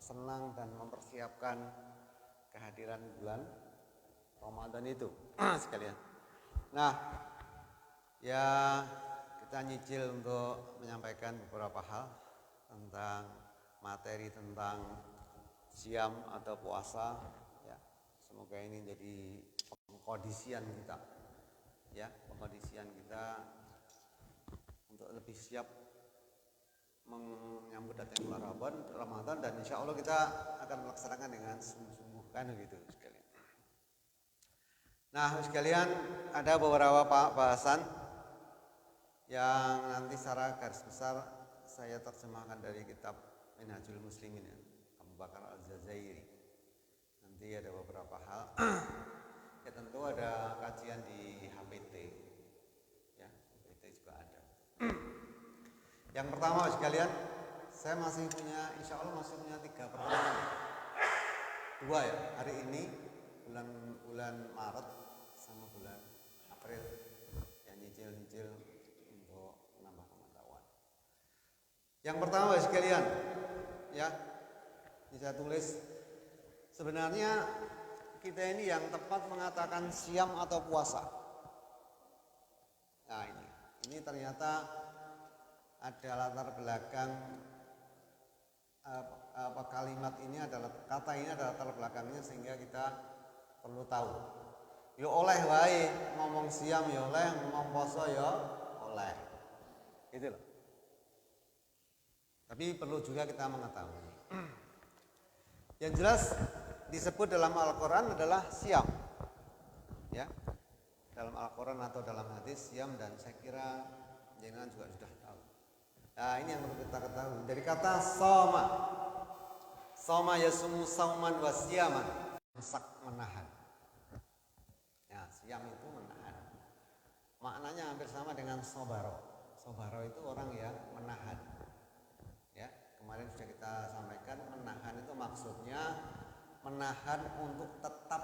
senang dan mempersiapkan kehadiran bulan Ramadan itu sekalian. Nah, ya kita nyicil untuk menyampaikan beberapa hal tentang materi tentang siam atau puasa. Ya, semoga ini jadi pengkondisian kita, ya, pengkondisian kita untuk lebih siap menyambut datang bulan Ramadan, dan insya Allah kita akan melaksanakan dengan sungguh-sungguh kan gitu sekalian. Nah sekalian, ada beberapa bahasan yang nanti secara garis besar saya terjemahkan dari kitab Minhajul Muslimin ya, Abu Bakar Al-Jazairi. Nanti ada beberapa hal ya, tentu ada kajian di HPT ya, HPT juga ada. Yang pertama sekalian, saya masih punya, insya Allah masih punya 3 pertanyaan. 2 ya, hari ini bulan Maret sama bulan April, yang nyicil untuk menambah pengetahuan. Yang pertama sekalian, ya, ini saya tulis, sebenarnya kita ini yang tepat mengatakan siam atau puasa. Nah ini ternyata ada latar belakang kalimat ini adalah, kata ini adalah latar belakangnya sehingga kita perlu tahu. Ya oleh wae ngomong siam, ya oleh ngomong poso, ya oleh. Gitu loh. Tapi perlu juga kita mengetahui. Yang jelas disebut dalam Al-Qur'an adalah siam. Ya. Dalam Al-Qur'an atau dalam hadis siam, dan saya kira jenengan juga sudah tahu. Nah ini yang perlu kita ketahui. Dari kata soma yasumu sauman wa siyaman, menahan. Ya, siam itu menahan. Maknanya hampir sama dengan sobaro. Sobaro itu orang yang menahan. Ya, kemarin sudah kita sampaikan, menahan itu maksudnya menahan untuk tetap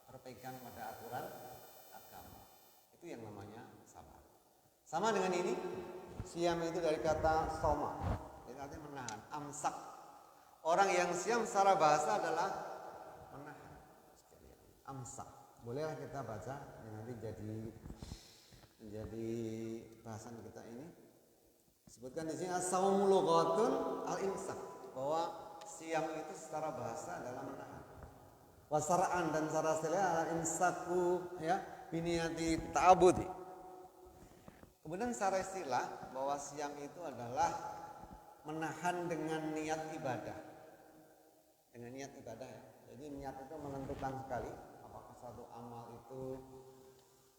berpegang pada aturan agama. Itu yang namanya sabar. Sama dengan ini, siam itu dari kata soma, itu artinya menahan. Amsak, orang yang siam secara bahasa adalah menahan. Amsak, bolehlah kita baca, nanti menjadi bahasan kita ini. Sebutkan di sini as-saumu lughatun al-imsak, bahwa siam itu secara bahasa adalah menahan. Wasara'an, dan secara istilah al-imsaku ya biniyati ta'abudi. Kemudian secara istilah bahwa siam itu adalah menahan dengan niat ibadah. Dengan niat ibadah ya. Jadi niat itu menentukan sekali apakah suatu amal itu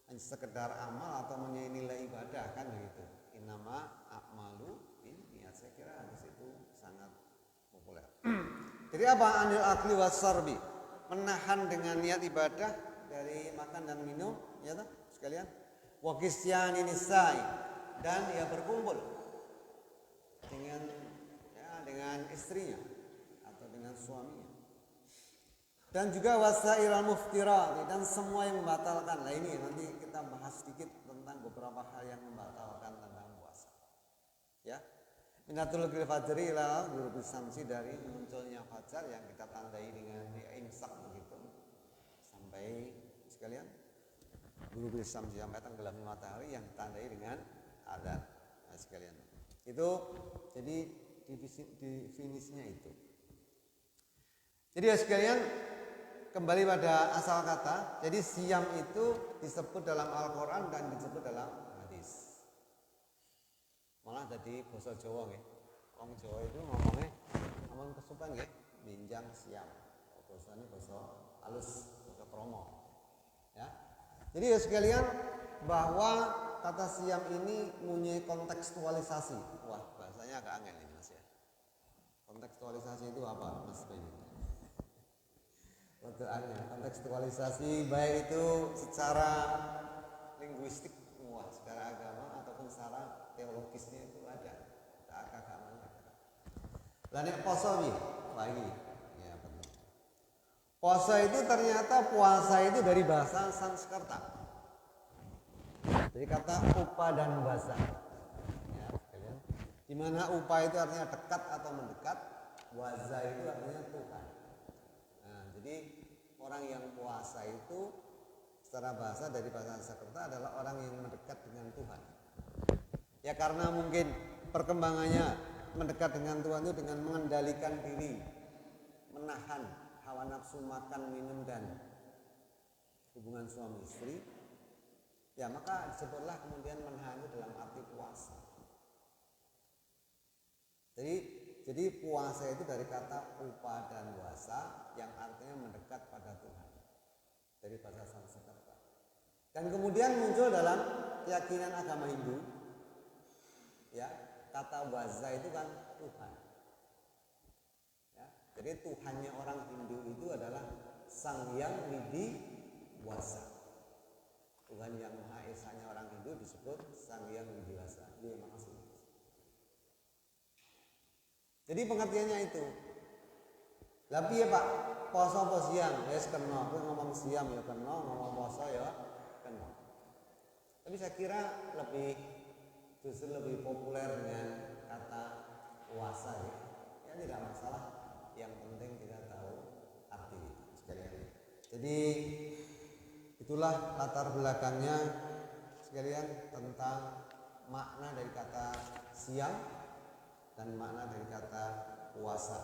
hanya sekedar amal atau mempunyai nilai ibadah, kan begitu. Innama a'malu bin niat. Saya kira hadis itu sangat populer. Jadi apa? Anil akli wasarbi, menahan dengan niat ibadah dari makan dan minum, ya toh sekalian. Wakisyani nisai, dan ia berkumpul dengan istrinya atau dengan suaminya. Dan juga wasailal muftirat, dan semua yang membatalkan. Nah ini nanti kita bahas sedikit tentang beberapa hal yang membatalkan tentang puasa. Ya. Minatul fajri ila ghurubi syamsi, dari munculnya fajar yang kita tandai dengan imsak begitu sampai sekalian ghurubi syamsi, sampai tenggelamnya matahari yang ditandai dengan adzan. Nah, sekalian. Itu jadi definisinya itu. Jadi ya sekalian, kembali pada asal kata. Jadi siam itu disebut dalam Al-Qur'an dan disebut dalam hadis. Malah jadi bahasa Jawa nggih. Wong Jawa itu ngomong kesupen nggih, minjang siam. Bahasane bahasa halus, bahasa kromo. Ya. Jadi ya sekalian, bahwa kata siam ini mempunyai kontekstualisasi. Wah, bahasanya agak angel ini Mas ya. Kontekstualisasi itu apa, Mas Ben? Betul, angel. Kontekstualisasi baik itu secara linguistik, wah, secara agama ataupun secara teologisnya itu ada keagamaan. Lah nek poso piye? Lagi. Ya betul. Poso itu ternyata puasa itu dari bahasa Sanskerta. Jadi kata upa dan basa. Ya, sekalian. Di mana upa itu artinya dekat atau mendekat, Waza itu artinya Tuhan. Nah, jadi orang yang puasa itu secara bahasa dari bahasa Sanskerta adalah orang yang mendekat dengan Tuhan. Ya karena mungkin perkembangannya mendekat dengan Tuhan itu dengan mengendalikan diri, menahan hawa nafsu makan, minum dan hubungan suami istri. Ya maka disebutlah kemudian menahan itu dalam arti puasa. Jadi puasa itu dari kata upa dan wasa yang artinya mendekat pada Tuhan dari bahasa Sanskerta. Dan kemudian muncul dalam keyakinan agama Hindu, ya kata waza itu kan Tuhan. Ya, jadi Tuhannya orang Hindu itu adalah Sang Hyang Widi Wasa. Tuhan yang Maha Esanya orang Hindu disebut Sang Hyang Widi Wasa. Iya, makasih. Jadi pengertiannya itu. Tapi ya Pak, poso apa siang? Ya kena. Aku ngomong siang ya kena, ngomong poso ya kena. Tapi saya kira justru lebih populer dengan kata puasa ya. Ya tidak masalah. Yang penting kita tahu arti sekalian. Jadi itulah latar belakangnya sekalian tentang makna dari kata siang dan makna dari kata puasa.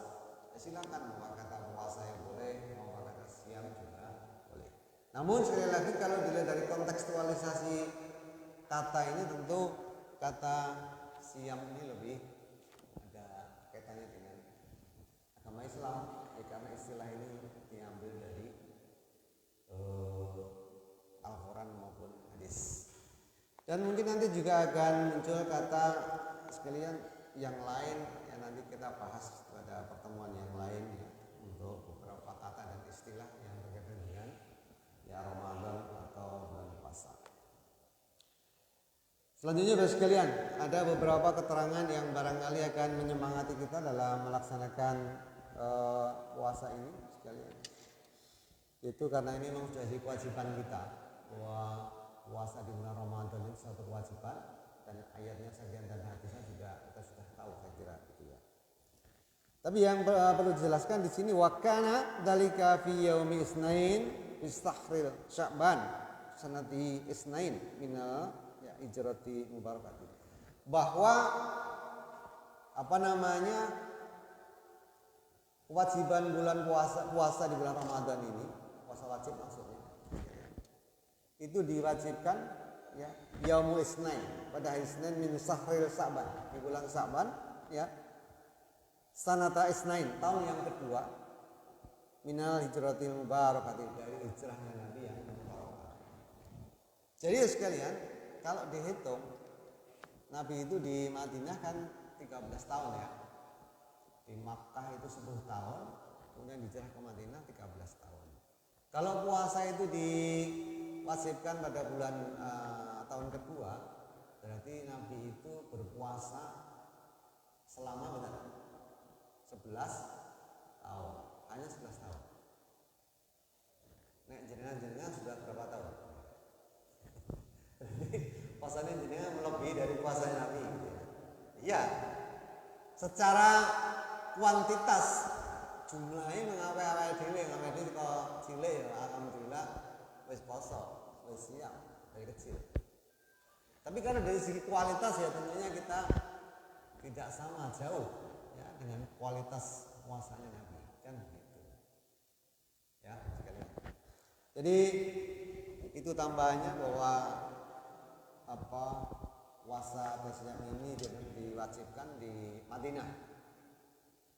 Ya, silakan mau kata puasa yang boleh, mau kata siang juga boleh. Namun sekali lagi kalau dilihat dari kontekstualisasi kata ini tentu kata siam ini lebih ada kaitannya dengan agama Islam, ya, karena istilah ini diambil dari Al-Quran maupun hadis. Dan mungkin nanti juga akan muncul kata sekalian yang lain yang nanti kita bahas pada pertemuan yang lain ya, untuk beberapa kata dan istilah yang berkaitan dengan ya Ramadan atau bulan puasa. Selanjutnya Bapak sekalian, ada beberapa keterangan yang barangkali akan menyemangati kita dalam melaksanakan puasa ini sekalian. Itu karena ini memang sudah jadi kewajiban kita bahwa puasa di bulan Ramadan itu satu kewajiban dan ayatnya sekian dan hadisnya juga kita sudah tahu saya kira gitu ya. Tapi yang perlu dijelaskan di sini wakana dalika fi yaumi isnain istahril Sya'ban sanati isnain minal ya hijrati mubarakati. Bahwa kewajiban bulan puasa di bulan Ramadan ini, puasa wajib maksudnya. Itu diwajibkan ya yaumul isnain pada hari Senin min sahril Sa'ban di bulan Sa'ban ya sanata isnain tahun yang kedua minal hijratil mubarakati dari hijrahnya Nabi yang mubarakah. Jadi sekalian kalau dihitung Nabi itu di Madinah kan 13 tahun ya, di Makkah itu 10 tahun, kemudian hijrah ke Madinah 13 tahun. Kalau puasa itu diwajibkan pada bulan tahun kedua, berarti Nabi itu berpuasa selama benar 11 tahun, hanya 11 tahun. Nek jenengan sudah berapa tahun? Puasanya jenengan melebihi dari puasanya Nabi gitu ya. Iya. Secara kuantitas jumlahnya mengawal dhewe ngamedi kok cilik ya alhamdulillah wis poso, wis siap dari kecil. Tapi karena dari segi kualitas ya tentunya kita tidak sama jauh ya dengan kualitas puasanya Nabi kan begitu. Ya, sekalian. Jadi itu tambahannya bahwa puasa Islam ini diwajibkan di Madinah.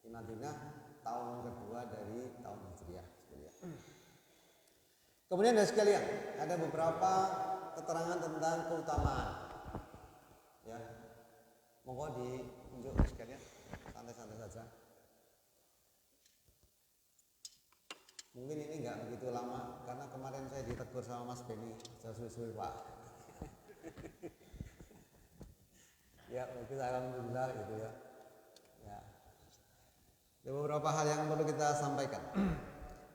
Di Madinah tahun kedua dari tahun Hijriah sekalian. Kemudian dari sekalian ada beberapa keterangan tentang keutamaan. Ya. Monggo diunjuk sekalian, santai-santai saja. Mungkin ini enggak begitu lama karena kemarin saya ditegur sama Mas Beni, susul Pak. Ya, mungkin alhamdulillah gitu ya. Ya. Ada beberapa hal yang perlu kita sampaikan.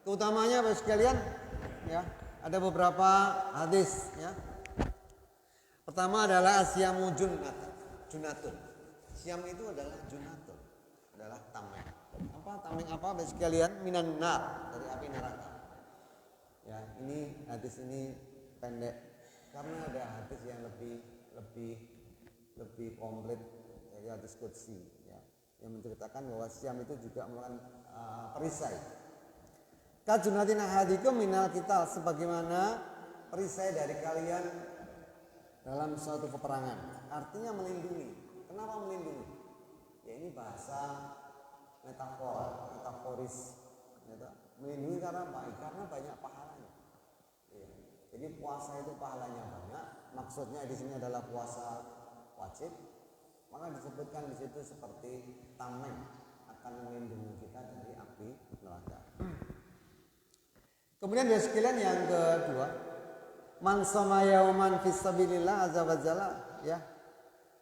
Keutamanya Bapak sekalian, ya, ada beberapa hadis ya. Pertama adalah asyamu junatun. Siam itu adalah junatun, adalah tameng. Apa tameng apa Bapak sekalian, minan nar, dari api neraka. Ya, ini hadis ini pendek karena ada hadis yang lebih komplit dari hadis qudsi ya, yang menceritakan bahwa Syam itu juga merupakan perisai. Kajunatin ahadikum minal kita, sebagaimana perisai dari kalian dalam suatu peperangan. Artinya melindungi. Kenapa melindungi? Ya ini bahasa metaforis. Melindungi karena apa? Karena banyak pahalanya. Ya. Jadi puasa itu pahalanya banyak. Maksudnya di sini adalah puasa wajib. Maka disebutkan di situ seperti tameng, akan melindungi kita dari api neraka. Kemudian dari sekalian yang kedua, man sama yauman fisabilillah azza wajalla ya.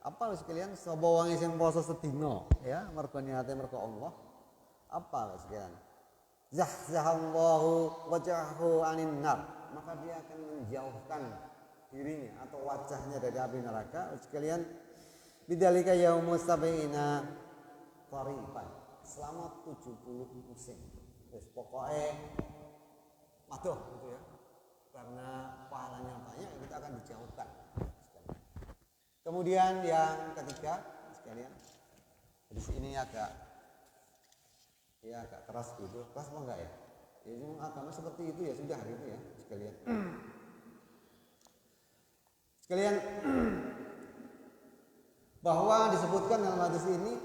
Apa sekalian sapa wong sing poso sedina ya mergo niate mergo Allah. Apa sekalian? Zahzahallahu wajhahu anin nar. Maka dia akan menjauhkan dirinya atau wajahnya dari api neraka. Sekalian bidzalika yaumus sabiina qariban. Selama 70 musim. Wis pokoke waduh gitu ya. Karena pahalanya banyak kita akan dijauhkan. Kemudian yang ketiga sekalian, di sini agak keras gitu. Keras apa enggak ya? Ya agama seperti itu ya sudah gitu ya sekalian. Sekalian bahwa disebutkan dalam hadis ini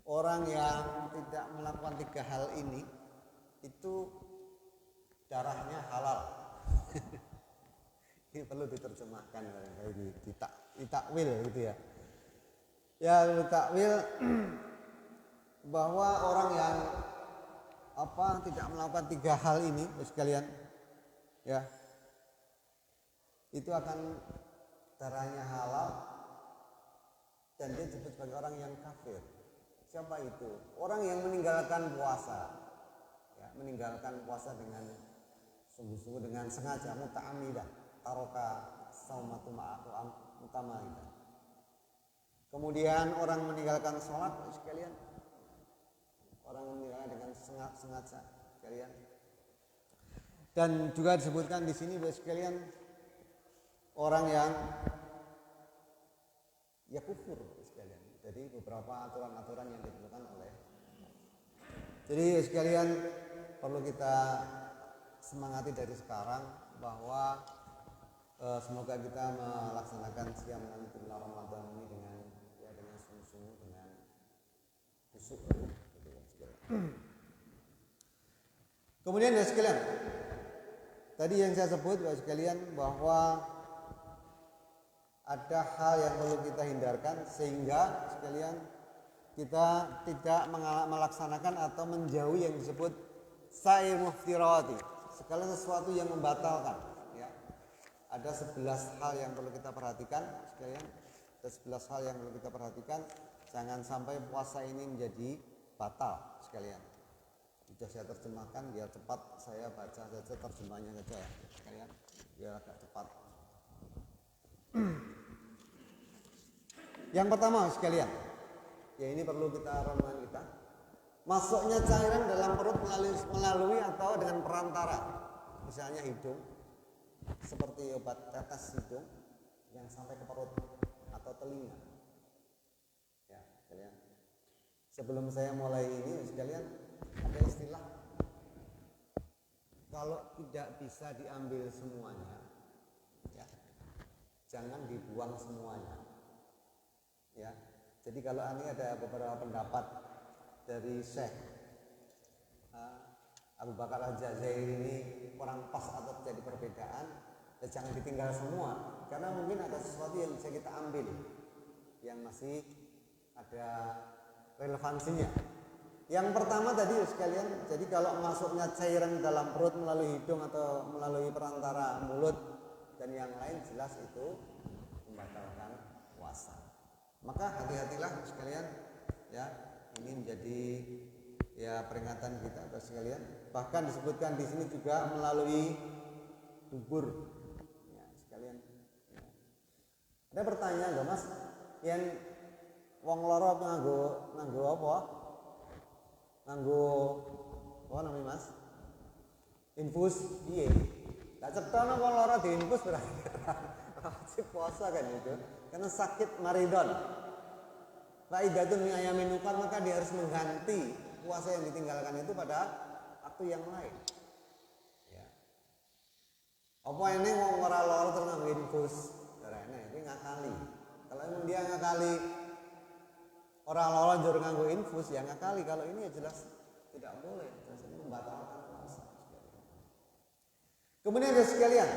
orang yang tidak melakukan 3 hal ini itu darahnya halal. Ini perlu diterjemahkan barangkali ditakwil gitu ya. Ya ditakwil bahwa orang yang tidak melakukan 3 hal ini sekalian ya itu akan darahnya halal dan dia disebut sebagai orang yang kafir. Siapa itu? Orang yang meninggalkan puasa. Ya, meninggalkan puasa dengan sungguh-sungguh, dengan sengaja, muta'amidah, taroka saumatu muta'amidah. Kemudian orang meninggalkan sholat sekalian. Orang meninggalkan dengan sengaja sekalian. Dan juga disebutkan di sini sekalian orang yang ya kufur sekalian. Jadi beberapa aturan-aturan yang ditentukan oleh. Jadi sekalian perlu kita semangati dari sekarang bahwa semoga kita melaksanakan siam dan bulan Ramadan ini dengan sungguh-sungguh, dengan khusyuk. Kemudian ya sekalian, tadi yang saya sebut sekalian bahwa ada hal yang perlu kita hindarkan sehingga sekalian kita tidak melaksanakan atau menjauhi yang disebut sa'ir muftirawati, segala sesuatu yang membatalkan ya. Ada 11 hal yang perlu kita perhatikan sekalian. Ada 11 hal yang perlu kita perhatikan. Jangan sampai puasa ini menjadi batal sekalian. Sudah saya terjemahkan biar cepat, saya baca saja terjemahnya saja ya sekalian, biar agak cepat. Yang pertama sekalian, ya ini perlu kita renungan kita. Masuknya cairan dalam perut melalui atau dengan perantara, misalnya hidung, seperti obat tetes hidung yang sampai ke perut atau telinga. Ya sekalian. Sebelum saya mulai ini sekalian, ada istilah kalau tidak bisa diambil semuanya, ya, jangan dibuang semuanya. Ya, jadi kalau ini ada beberapa pendapat dari Syekh Abu Bakar Al-Jazairi ini kurang pas atau terjadi perbedaan, ya jangan ditinggal semua, karena mungkin ada sesuatu yang bisa kita ambil yang masih ada relevansinya. Yang pertama tadi sekalian, jadi kalau masuknya cairan dalam perut melalui hidung atau melalui perantara mulut dan yang lain, jelas itu membatalkan puasa. Maka hati-hatilah sekalian ya, ini menjadi ya peringatan kita sekalian. Bahkan disebutkan di sini juga melalui dubur ya sekalian ya. Ada pertanyaan loh Mas, yang wong loro nganggo apa nganggo apa namanya Mas? Infus piye? Tak cetha napa lara diinfus berarti wajib puasa kan itu. Karena sakit maridon. Faidatun min ayamin ukhar, maka dia harus mengganti puasa yang ditinggalkan itu pada waktu yang lain. Ya. Apa ini wong ora lara terus nganggo infus? Ora enak, iki ngakali. Kalau emang dia ngakali ora lara njur nganggo infus ya ngakali. Kalau ini ya jelas tidak boleh, jelas ini membatalkan puasa. Kemudian ada sekalian,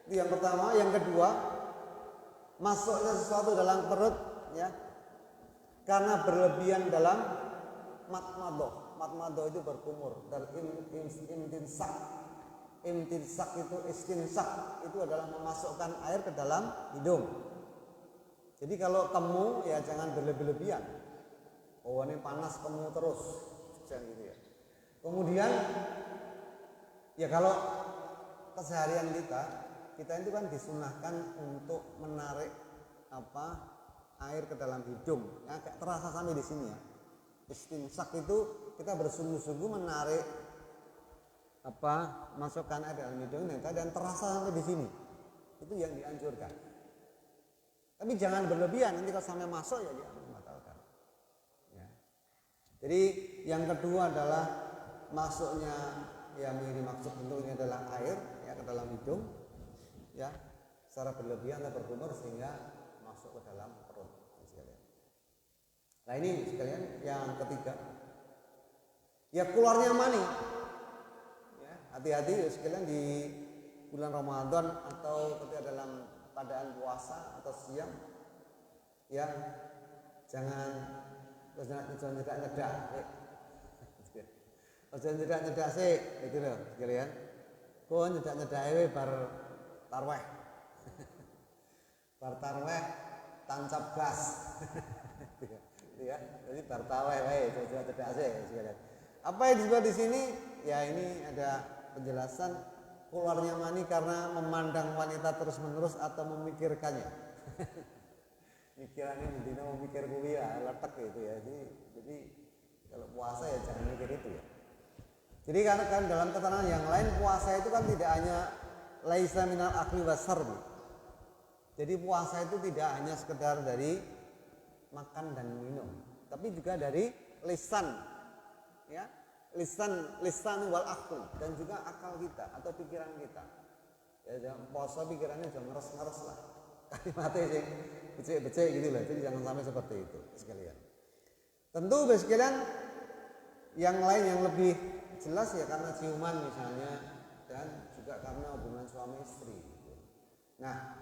itu yang pertama, yang kedua, masuknya sesuatu dalam perut, ya, karena berlebihan dalam matmadoh itu berkumur, dan imtinsak itu istinsak itu adalah memasukkan air ke dalam hidung. Jadi kalau temu ya jangan berlebihan. Oh ini panas temu terus, jangan gitu ya. Kemudian ya kalau keseharian kita itu kan disunahkan untuk menarik air ke dalam hidung. Ya, agak terasa sampai di sini ya. Istinsak itu kita bersungguh-sungguh menarik masukkan air dalam hidung dan terasa sampai di sini. Itu yang dianjurkan. Tapi jangan berlebihan, nanti kalau sampai masuk ya dia membatalkan. Ya. Jadi yang kedua adalah masuknya yang dimaksud tentu ini adalah air ya ke dalam hidung ya secara berlebihan atau berkumur sehingga masuk ke dalam perut sekalian. Nah ini sekalian yang ketiga ya keluarnya mani ya, hati-hati sekalian di bulan Ramadan atau ketika dalam keadaan puasa atau siang ya jangan nyedak aja nyedak sih gitu loh sekalian. Kok nyedak bar tarweh. Bar tarweh tancap gas. Gitu ya. Jadi bar tarweh wae nyedak sih sekalian. Apa yang disebut di sini? Ya ini ada penjelasan keluarnya mani karena memandang wanita terus-menerus atau memikirkannya. Mikirannya mendina memikir kuwi ya letek gitu ya. Jadi kalau puasa ya jangan mikir itu ya. Jadi karena kan dalam keterangan yang lain puasa itu kan tidak hanya laisa minal akli wasarbi. Jadi puasa itu tidak hanya sekedar dari makan dan minum, tapi juga dari lisan, ya, lisan wal akhl dan juga akal kita atau pikiran kita. Ya jangan puasa pikirannya jangan ngeres-ngeres lah, kalimatnya sih becek-becek gitu lah. Jadi jangan sampai seperti itu sekalian. Tentu sekalian yang lain yang lebih jelas ya karena ciuman misalnya dan juga karena hubungan suami istri. Nah,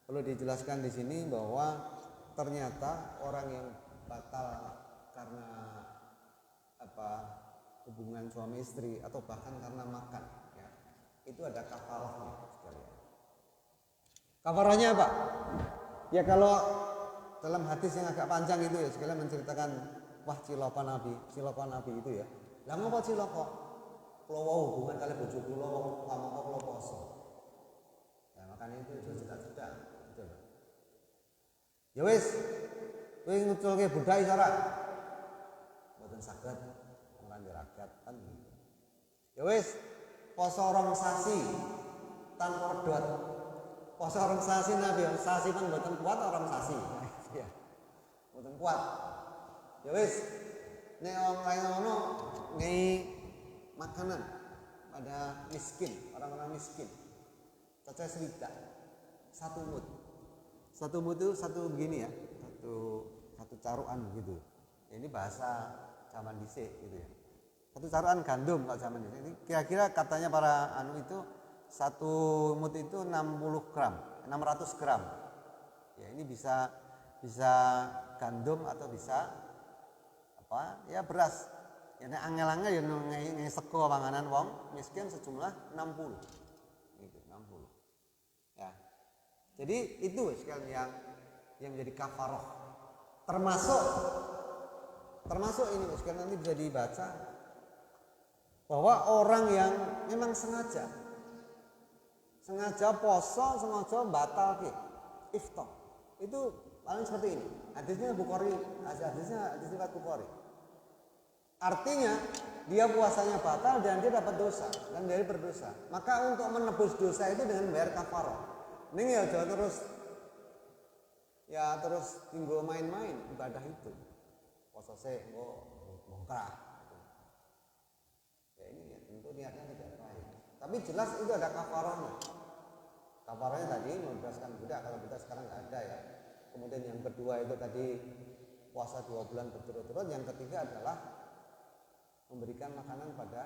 perlu dijelaskan di sini bahwa ternyata orang yang batal karena hubungan suami istri atau bahkan karena makan, ya, itu ada kafarahnya sekalian. Kafarahnya apa? Ya kalau dalam hadis yang agak panjang itu ya sekalian menceritakan wah cilaka Nabi itu ya. Lah ngopo cilaka? Kula wau hubungan kali bojo kula wong kamangka kula poso. Ya makanya itu jeda-jeda gitu loh. Ya wis, kowe nguculke budhak ora? Mboten saged ora ndiragat kan gitu. Ya wis, poso rong sasi tanpa pedot. Poso rong sasi Nabi, sasi kan mboten kuat orang sasi. Ya. Mboten kuat. Ya wis, nek wong lain ngono ngei makanan pada miskin, orang-orang miskin. Caca selita, satu mut itu satu begini ya, satu caruan gitu. Ini bahasa zaman dhisik gitu ya. Satu caruan gandum kalau zaman dhisik. Ini kira-kira katanya para itu satu mut itu 60 gram, 600 gram. Ya ini bisa gandum atau bisa ya beras. Ya nek angel-angel ya ngai sego panganan wong miskin sejumlah 60. Gitu, 60. Ya. Jadi itu sekalian yang menjadi kafaroh. Termasuk ini sekalian nanti bisa dibaca bahwa orang yang memang sengaja poso, sengaja batal iftar. Itu paling seperti ini. Hadisnya Bukhari, hadis riwayat Bukhari. Artinya dia puasanya batal dan dia dapat dosa dan dia berdosa. Maka untuk menebus dosa itu dengan bayar kafarah. Ning ya aja terus tinggal main-main ibadah itu. Poso sik engko bongkar. Ya ini ya, tentu niatnya tidak baik. Tapi jelas itu ada kafarahnya. Kafarahnya tadi membebaskan budak, kalau budak sekarang nggak ada ya. Kemudian yang kedua itu tadi puasa 2 bulan berturut-turut. Yang ketiga adalah memberikan makanan pada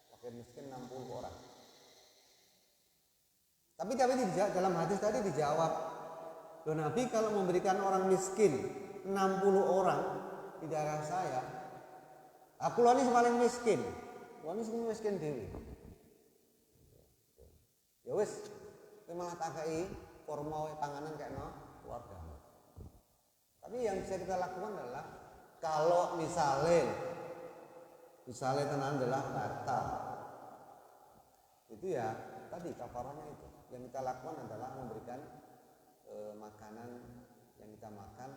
fakir miskin 60 orang. Tapi dalam hadis tadi dijawab, loh Nabi kalau memberikan orang miskin 60 orang di daerah saya, aku ini paling miskin. Kulo ini miskin dewi. Ya wis, kowe malah takai formal panganan kayak keluarga. Tapi yang bisa kita lakukan adalah kalau misalnya tenan adalah batal, itu ya tadi kafarahnya itu. Yang kita lakukan adalah memberikan makanan yang kita makan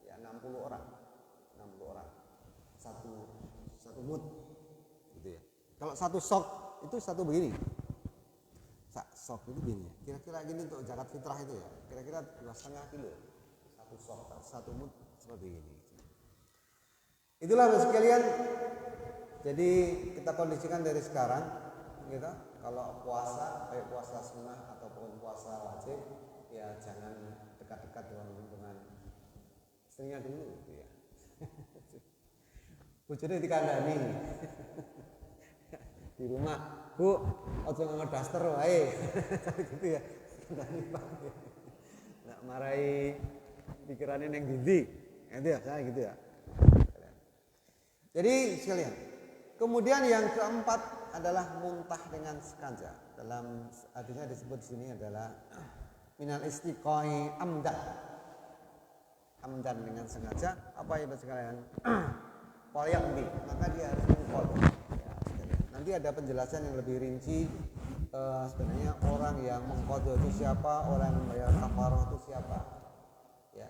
ya 60 orang satu mut gitu ya. Kalau satu sok itu satu begini, sok itu begini, kira-kira gini untuk zakat fitrah itu ya, kira-kira 2,5 kilo satu sok, satu mut seperti ini. Itulah sekalian. Jadi kita kondisikan dari sekarang gitu, kalau puasa baik puasa sunnah ataupun puasa wajib ya jangan dekat-dekat dengan istrinya dulu gitu ya. Bojone dikandani di rumah, Bu, aja nganggo daster wae. Gitu ya. Kandani Pak. Nak marahi pikirane ning ndi. Gitu ya, saya gitu ya. Jadi sekalian, kemudian yang keempat adalah muntah dengan sengaja. Dalam hadisnya disebut di sini adalah minal istiqai amdan dengan sengaja. Apa ya sekalian? Polyakbi, maka dia harus mengqadha. Ya, nanti ada penjelasan yang lebih rinci sebenarnya orang yang mengqadha itu siapa, orang yang membayar kafarah itu siapa. Ya.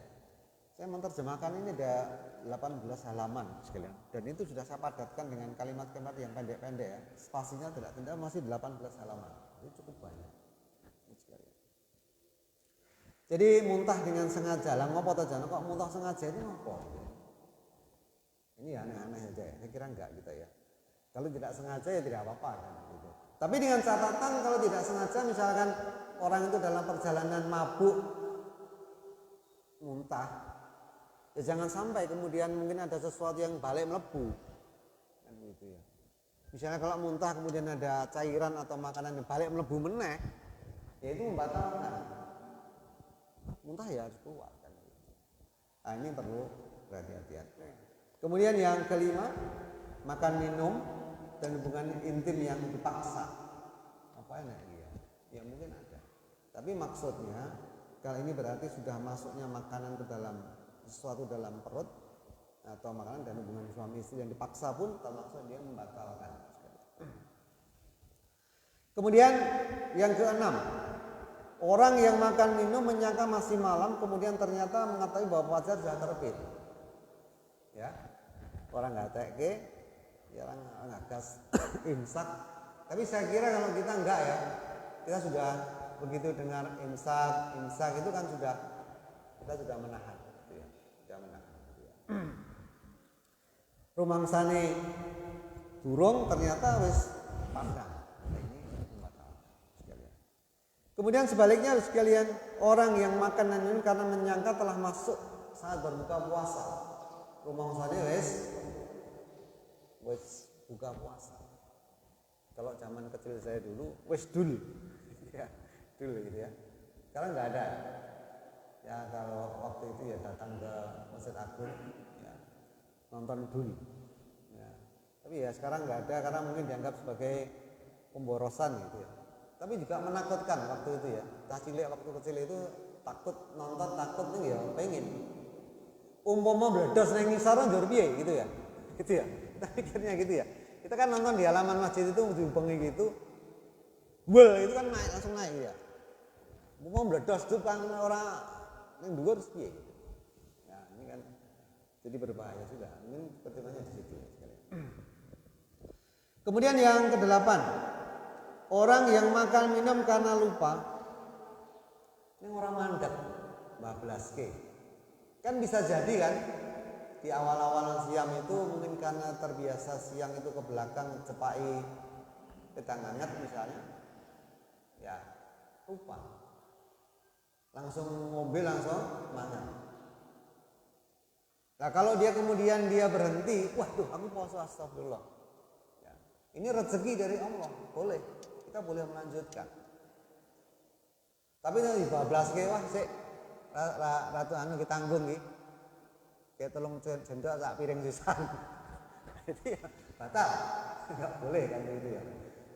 Saya menerjemahkan ini ada 18 halaman sekalian, dan itu sudah saya padatkan dengan kalimat-kalimat yang pendek-pendek ya. Spasinya tidak masih 18 halaman. Itu cukup banyak. Jadi muntah dengan sengaja. Lah ngopo to jan kok muntah sengaja itu ngopo? Ini aneh-aneh aja ya. Saya kira enggak gitu ya. Kalau tidak sengaja ya tidak apa-apa kan gitu. Tapi dengan catatan kalau tidak sengaja misalkan orang itu dalam perjalanan mabuk muntah, ya jangan sampai kemudian mungkin ada sesuatu yang balik melebu kan gitu ya. Misalnya kalau muntah kemudian ada cairan atau makanan yang balik melebu meneh, ya itu membatalkan. Muntah ya harus keluar kan gitu. Nah, ini perlu berhati-hati. Kemudian yang kelima, makan minum dan hubungan intim yang dipaksa. Apa ini ya? Ya mungkin ada. Tapi maksudnya kalau ini berarti sudah masuknya makanan ke dalam sesuatu dalam perut atau makanan dan hubungan suami istri yang dipaksa pun termasuk dia membatalkan. Kemudian yang keenam, orang yang makan minum menyangka masih malam kemudian ternyata mengetahui bahwa fajar sudah terbit. Ya, orang nggak teke, ya orang nggak gas imsak. Tapi saya kira kalau kita enggak ya, kita sudah begitu dengar imsak itu kan kita sudah menahan. Rumangsane durung ternyata wis pandang. Nah, ini membatal sekalian. Kemudian sebaliknya sekalian, orang yang makan dan minum karena menyangka telah masuk saat berbuka puasa. Rumangsane wis buka puasa. Kalau zaman kecil saya dulu wis dul. Ya, dul gitu ya. Sekarang enggak ada. Ya kalau waktu itu ya datang ke Masjid Agung ya, nonton dulu ya. Tapi ya sekarang nggak ada karena mungkin dianggap sebagai pemborosan gitu ya. Tapi juga menakutkan waktu itu ya. Waktu kecil itu takut nonton, takut nih ya pengen umpama bledos nang ngisor njur piye gitu ya. Gitu ya. Kita pikirnya gitu ya. Kita kan nonton di halaman masjid itu diubengi gitu. Itu kan langsung naik ya. Umpama bledos tuh kan orang yang dua harus piye gitu. Nah, ini kan jadi berbahaya juga. Mungkin pertimbangannya di situ sekali. Kemudian yang kedelapan, orang yang makan minum karena lupa. Ini orang mandek, bablas ke. Kan bisa jadi kan di awal-awal siam itu mungkin karena terbiasa siang itu ke belakang cepai pedang hangat misalnya, ya lupa. Langsung mobil langsung mangan. Nah kalau dia kemudian berhenti, waduh aku puasa astagfirullah. Ya, ini rezeki dari Allah, boleh, kita boleh melanjutkan. Tapi nanti bablas ke wah sik ratu anu kita tanggung nih. Kayak tolong jendok tak piring sisan. Jadi ya, batal, nggak boleh kan itu ya.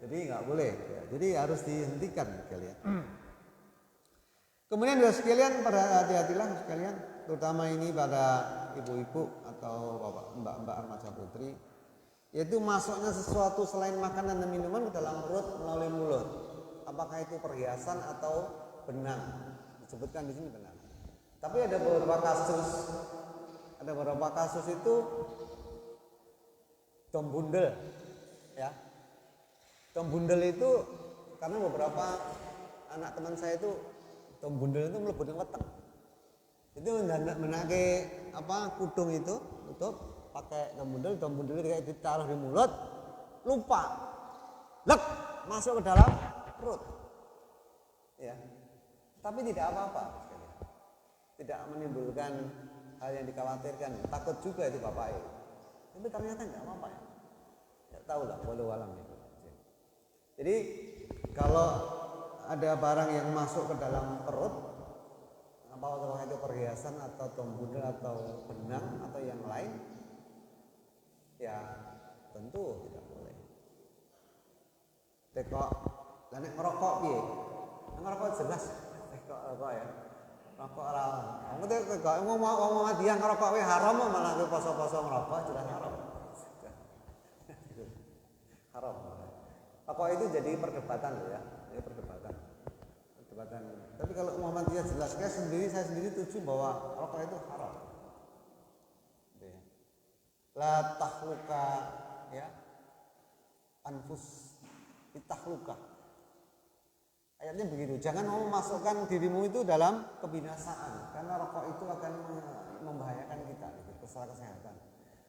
Jadi nggak boleh, ya. Jadi harus dihentikan sekalian. Kemudian juga sekalian hati-hatilah sekalian, terutama ini pada ibu-ibu atau bapak mbak-mbak remaja putri, yaitu masuknya sesuatu selain makanan dan minuman ke dalam perut melalui mulut. Apakah itu perhiasan atau benang? Disebutkan di sini benang. Tapi ada beberapa kasus itu tom bundel, ya. Tom bundel itu karena beberapa anak teman saya itu tom bundel itu mlebu nang weteng. Itu menake kudung itu tutup pakai tom bundel kayak ditaruh di mulut, lupa. Lek masuk ke dalam perut. Ya. Tapi tidak apa-apa. Tidak menimbulkan hal yang dikhawatirkan. Takut juga itu bapak itu. Tapi ternyata enggak apa-apa ya. Enggak tahu lah, walau alam itu. Jadi kalau ada barang yang masuk ke dalam perut, apakah itu perhiasan atau tombundel atau benang atau yang lain, ya tentu tidak boleh. Tekok, dan ngerokok piye? Ngerokok jelas, tekok rokok ya. Rokok ora. Wong tekok ngomong dia ngerokok wae haram malah poso-poso ngerokok jelas haram. Haram. Rokok itu jadi perdebatan loh ya, jadi perdebatan. Tapi kalau Muhammadiyah jelas, saya sendiri setuju bahwa rokok itu haram. La tahluka ya anfus ditahluka. Ayatnya begitu. Jangan mau memasukkan dirimu itu dalam kebinasaan, karena rokok itu akan membahayakan kita, secara kesehatan.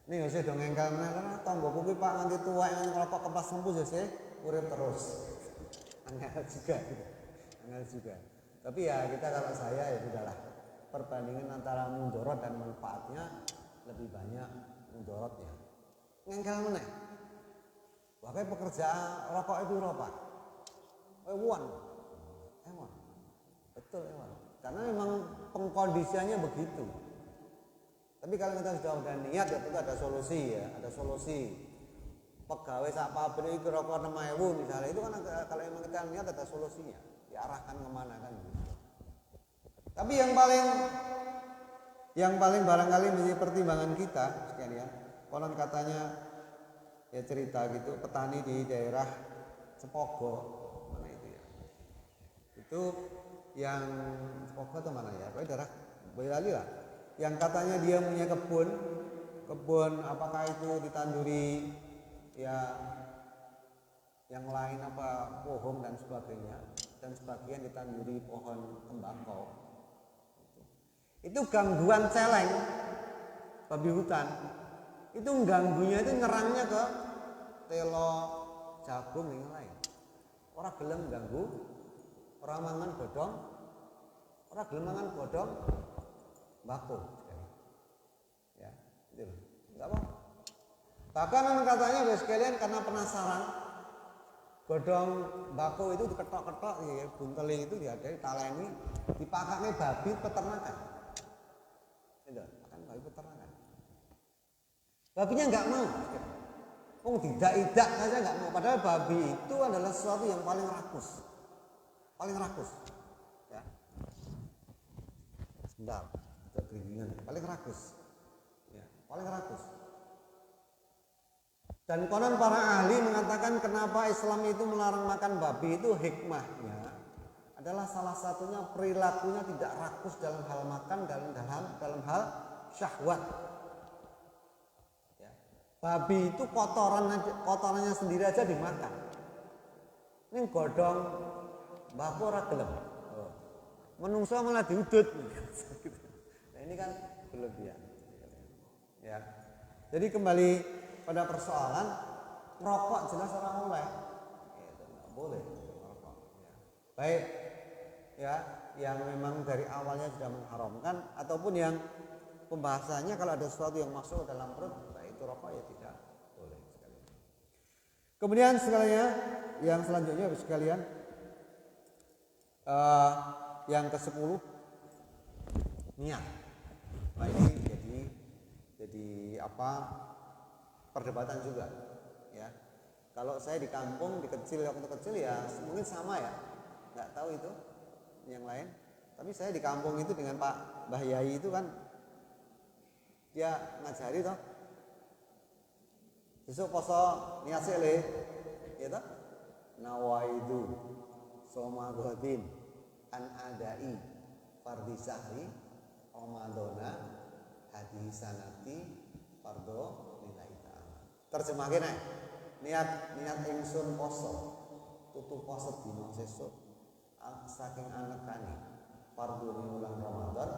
Ini nggak usah dong engkau karena tanggo kuwi Pak nganti tua yang ngerokok kepas sembuh jadi urip terus. Angel juga. Tapi ya kita kalau saya ya sudahlah. Perbandingan antara mudorot dan manfaatnya lebih banyak mudorotnya. Ngengkel meneh. Wakai pekerjaan rokok itu apa? Ewan. Betul ewan. Karena memang pengkondisiannya begitu. Tapi kalau kita sudah niat ya tentu ada solusi ya, ada solusi. Pegawai sak pabrik itu rokok 6.000 misalnya, itu kan kalau memang kita niat ada solusinya, diarahkan kemana kan gitu. Tapi yang paling barangkali menjadi pertimbangan kita sekalian, konon katanya ya cerita gitu, petani di daerah Sepogo mana itu ya, itu yang Sepogo atau mana ya, pokoknya daerah Boyolali lah. Yang katanya dia punya kebun apakah itu ditanduri ya yang lain apa pohon dan sebagainya, dan sebagian ditanduri pohon tembakau. Itu gangguan celeng babi hutan itu ganggunya itu nyerangnya ke telo jagung yang lain. Orang gelem ganggu, orang mangan godong bako, ya, itu enggak apa. Bahkan katanya sekalian karena penasaran, godong bako itu diketok-ketok, ya, bunteling itu diadai taleni, dipakainya babi peternakan, itu akan babi peternakan. Babinya enggak mau, tidak saja enggak mau. Padahal babi itu adalah sesuatu yang paling rakus, ya. Sebentar. Paling rakus, ya, paling rakus. Dan konon para ahli mengatakan kenapa Islam itu melarang makan babi itu hikmahnya adalah salah satunya perilakunya tidak rakus dalam hal makan dalam hal syahwat. Ya. Babi itu kotorannya sendiri aja dimakan. Ini godhong mbahku ora gelem. Menungso malah diudut. Nah, ini kan berlebihan. Ya. Jadi kembali pada persoalan rokok jelas orang oleh. Itu enggak boleh merokok. Ya. Baik ya, yang memang dari awalnya sudah mengharamkan ataupun yang pembahasannya kalau ada sesuatu yang masuk ke dalam perut, baik itu rokok ya tidak boleh sekali. Kemudian sekalian yang selanjutnya sekalian yang ke-10 niat. Nah ini jadi apa perdebatan juga ya. Kalau saya di kampung waktu kecil ya mungkin sama ya, nggak tahu itu yang lain. Tapi saya di kampung itu dengan Pak Mbah Yai itu kan dia ngajari toh. Besok poso niat sele, ya toh. Nawaidu somagodin an adai fardhi sahri Ramadana hadisanati fardhu lillahi ta'ala. Terjemahke nek niat ingsun poso tutu poso dina sesuk saking anekane fardhu wulan Ramadan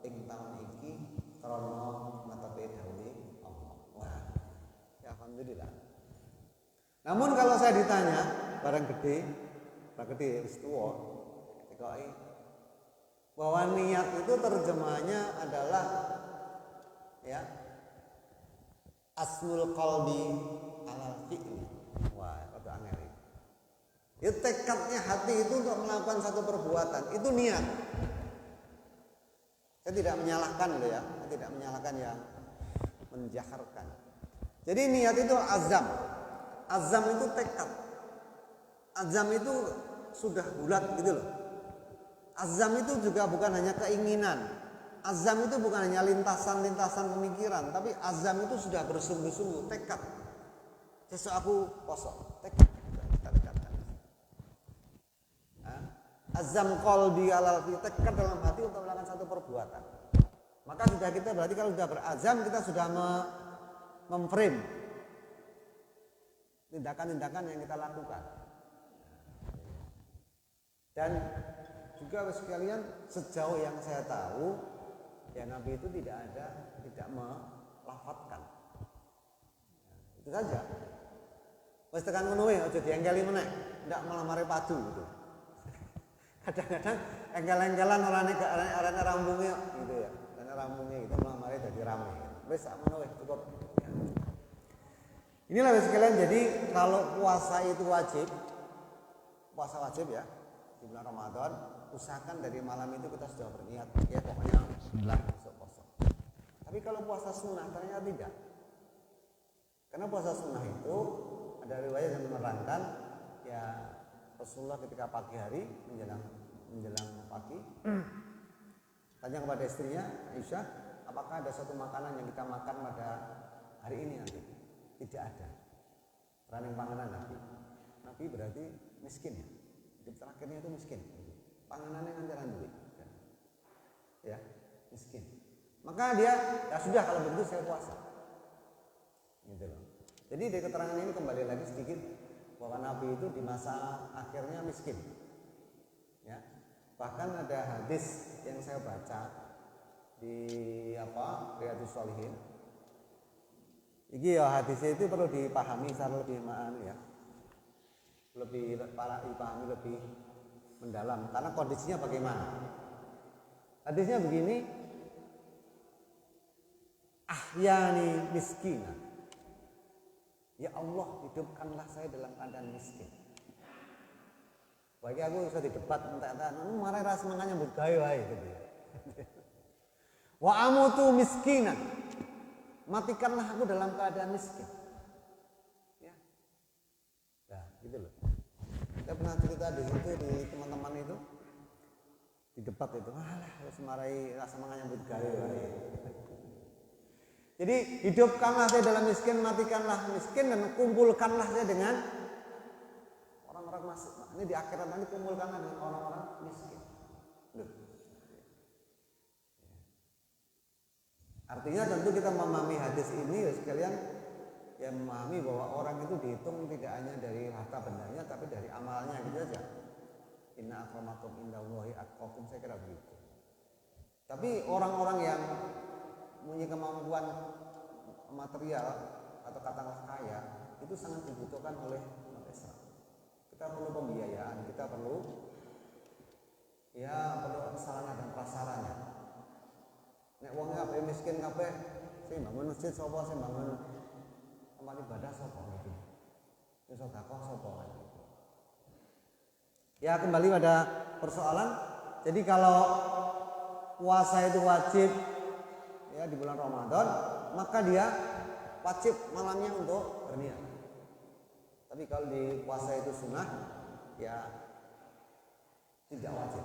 ing taun iki krana netepi dawuhe Allah. Wah. Ya alhamdulillah. Namun kalau saya ditanya barang gede wis tuwa dikoki bahwa niat itu terjemahnya adalah ya asnul qalbi alal fi'li. Wah, rada angel. Ya tekadnya hati itu untuk melakukan satu perbuatan, itu niat. Saya tidak menyalahkan loh ya, saya tidak menyalahkan yang menjaharkan. Jadi niat itu azam. Azam itu tekad. Azam itu sudah bulat gitu loh. Azam itu juga bukan hanya keinginan. Azam itu bukan hanya lintasan-lintasan pemikiran, tapi azam itu sudah bersungguh-sungguh, tekad. Sesuk aku poso, tekad. Azam qalbi alal fi, tekad dalam hati untuk melakukan satu perbuatan. Maka sudah kita berarti kalau sudah berazam kita sudah memframe tindakan-tindakan yang kita lakukan. Dan juga sekalian sejauh yang saya tahu ya Nabi itu tidak melafadzkan. Itu saja. Wis tekan ngono wae aja diengkeli meneh, ndak malah mari padu gitu. Kadang-kadang engkel-engkelan orangnya rambungnya gitu ya. Karena rambungnya gitu malah mari dadi rame. Wis sak ngono wis cukup. Ya. Inilah sekalian jadi kalau puasa itu wajib. Puasa wajib ya. Di bulan Ramadan usahakan dari malam itu kita sudah berniat ya pokoknya bismillah besok puasa. Tapi kalau puasa sunnah ternyata tidak. Karena puasa sunnah itu ada riwayat yang menerangkan ya Rasulullah ketika pagi hari menjelang pagi tanya kepada istrinya Aisyah, apakah ada satu makanan yang kita makan pada hari ini nanti? Tidak ada. Running panganan Nabi berarti miskin ya. Hidup terakhirnya itu miskin. Panganannya ngancaran duit. Ya, miskin. Maka dia ya sudah kalau begitu saya puasa. Gitu loh. Jadi dari keterangan ini kembali lagi sedikit bahwa Nabi itu di masa akhirnya miskin. Ya. Bahkan ada hadis yang saya baca di Riyadhus Shalihin. Iki ya hadisnya itu perlu dipahami secara lebih ya. Lebih dipahami lebih mendalam karena kondisinya bagaimana. Hadisnya begini, ahyani miskina. Ya Allah, hidupkanlah saya dalam keadaan miskin. Bagi aku bisa didebat entek-entek, marah ras semangatnya mbok gawe wae gitu. Wa amutu miskinan. Matikanlah aku dalam keadaan miskin. Ya. Nah, gitu loh. Saya pernah cerita di situ di teman-teman itu di debat itu, harus marahi rasa semangatnya mbok gawe wae. Jadi hidupkanlah saya dalam miskin, matikanlah miskin dan kumpulkanlah saya dengan orang-orang miskin. Ini di akhirat nanti kumpulkanlah dengan orang-orang miskin. Loh. Artinya tentu kita memahami hadis ini ya sekalian ya memahami bahwa orang itu dihitung tidak hanya dari harta bendanya tapi dari amalnya gitu aja. Inna akramakum indallahi atqakum, saya kira begitu. Tapi orang-orang yang punya kemampuan material atau katakanlah kaya itu sangat dibutuhkan oleh umat Islam. Kita perlu pembiayaan, kita perlu sarana dan prasarana. Nek wong kabeh miskin kabeh, sing bangun masjid sapa, sing bangun tempat ibadah sapa gitu. Sing sedekah sapa gitu. Ya kembali pada persoalan. Jadi kalau puasa itu wajib ya di bulan Ramadan, maka dia wajib malamnya untuk berniat. Tapi kalau di puasa itu sunnah, ya tidak wajib.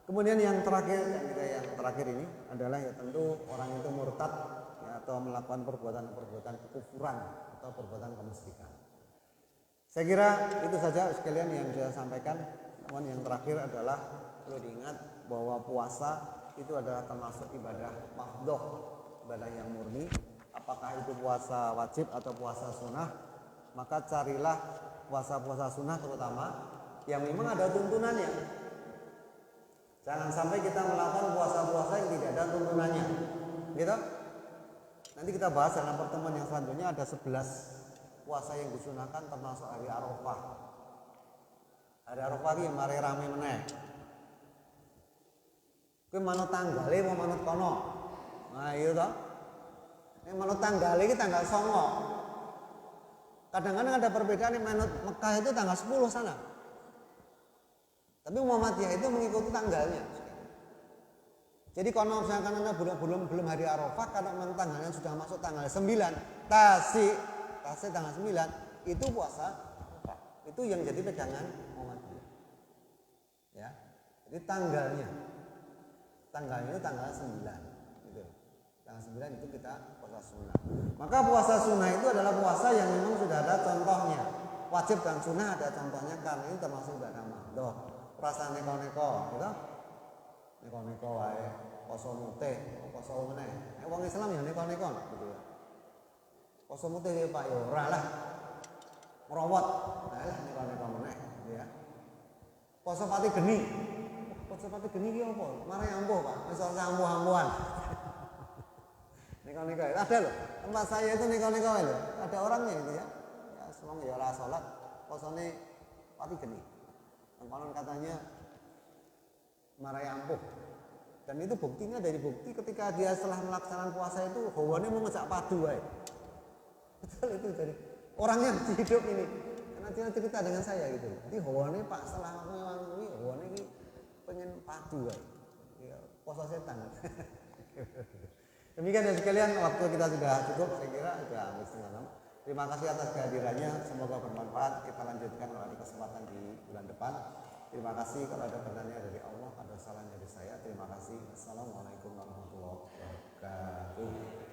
Kemudian yang terakhir ini adalah ya tentu orang itu murtad ya, atau melakukan perbuatan kekufuran atau perbuatan kemusyrikan. Saya kira itu saja sekalian yang saya sampaikan. Namun yang terakhir adalah perlu diingat bahwa puasa itu adalah termasuk ibadah mafdhoh, ibadah yang murni. Apakah itu puasa wajib atau puasa sunnah, maka carilah puasa-puasa sunnah terutama yang memang ada tuntunannya. Jangan sampai kita melakukan puasa-puasa yang tidak ada tuntunannya, gitu. Nanti kita bahas dalam pertemuan yang selanjutnya ada 11 puasa yang disunahkan termasuk hari Arafah. Hari Arafah ini mari rame meneh. Kuwi manut tanggale apa manut kono? Nah, iya toh. Nek manut tanggale iki tanggal 9. Kadang-kadang ada perbedaan di manut Mekah itu tanggal 10 sana. Tapi Muhammadiyah itu mengikuti tanggalnya. Jadi kalau misalkan anda belum hari Arafah, karena memang tanggalnya sudah masuk tanggal 9, tasik tanggal 9, itu puasa Arafah. Itu yang jadi pegangan Muhammadiyah. Ya, jadi tanggalnya itu tanggal 9. Gitu. Tanggal 9 itu kita puasa sunnah. Maka puasa sunnah itu adalah puasa yang memang sudah ada contohnya. Wajib dan sunnah ada contohnya karena ini termasuk ibadah mafdhoh. Perasaan neko-neko, gitu. Neko-neko wae, poso mutih, poso meneh. Nek wong Islam ya neko-neko gitu ya. Poso mutih ya Pak ya ora lah. Merawat, lah neko-neko meneh gitu ya. Poso pati geni. Poso pati geni ki apa? Mare ampuh, Pak. Wis ora ampuh-ampuhan. Neko-neko ada loh. Tempat saya itu neko-neko lho. Ada orangnya gitu ya. Ya semong ya ora salat, posone pati geni. Konon katanya marai ampuh, dan itu buktinya dari bukti ketika dia setelah melaksanakan puasa itu hawane mau ngejak padu wae. Betul itu dari orang yang hidup ini, karena dia cerita dengan saya gitu. Jadi hawane Pak setelah ngewang hawane ini pengen padu wae. Ya, puasa setan. Demikian ya sekalian, waktu kita sudah cukup, saya kira sudah habis setengah 6. Terima kasih atas kehadirannya, semoga bermanfaat. Kita lanjutkan di kesempatan di bulan depan. Terima kasih. Kalau ada pertanyaan dari Allah, ada salahnya dari saya. Terima kasih. Assalamualaikum warahmatullahi wabarakatuh.